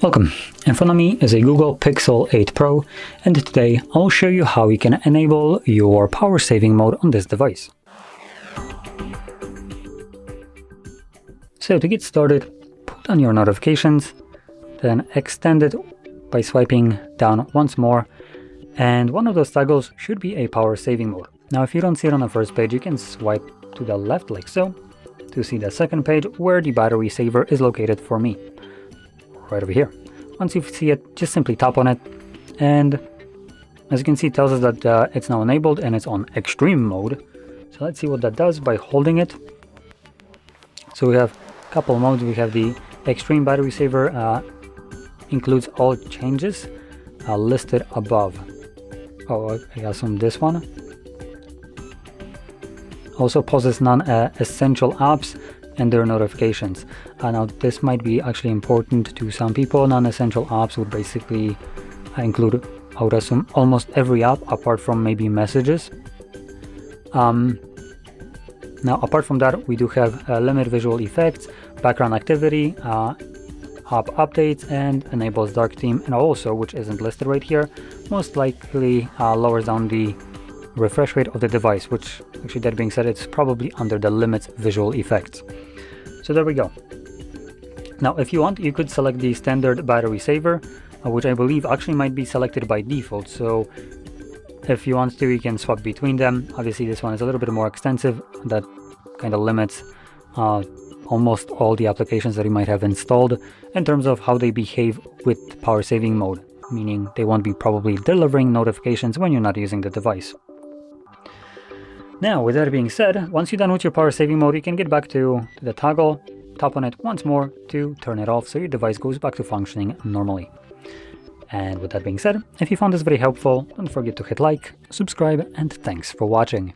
Welcome. In front of me is a Google Pixel 8 Pro, and today I'll show you how you can enable your power saving mode on this device. So to get started, put on your notifications, then extend it by swiping down once more, and one of those toggles should be a power saving mode. Now if you don't see it on the first page, you can swipe to the left like so to see the second page where the battery saver is located for me. Right over here. Once you see it, just simply tap on it, and as you can see, it tells us that it's now enabled and it's on extreme mode. So let's see what that does by holding it. So we have a couple of modes. We have the extreme battery saver, includes all changes listed above. Oh, I assume this one. Also pauses non-essential apps and their notifications. Now this might be actually important to some people. Non-essential apps would basically include, I would assume, almost every app apart from maybe messages. Now apart from that, we do have limit visual effects, background activity, app updates, and enables dark theme, and also, which isn't listed right here, most likely lowers down the refresh rate of the device, which actually, that being said, it's probably under the limits visual effects. So there we go. Now if you want, you could select the standard battery saver, which I believe actually might be selected by default. So if you want to, you can swap between them. Obviously this one is a little bit more extensive. That kind of limits almost all the applications that you might have installed in terms of how they behave with power saving mode, meaning they won't be probably delivering notifications when you're not using the device. Now, with that being said, once you're done with your power saving mode, you can get back to the toggle, tap on it once more to turn it off so your device goes back to functioning normally. And with that being said, if you found this very helpful, don't forget to hit like, subscribe, and thanks for watching.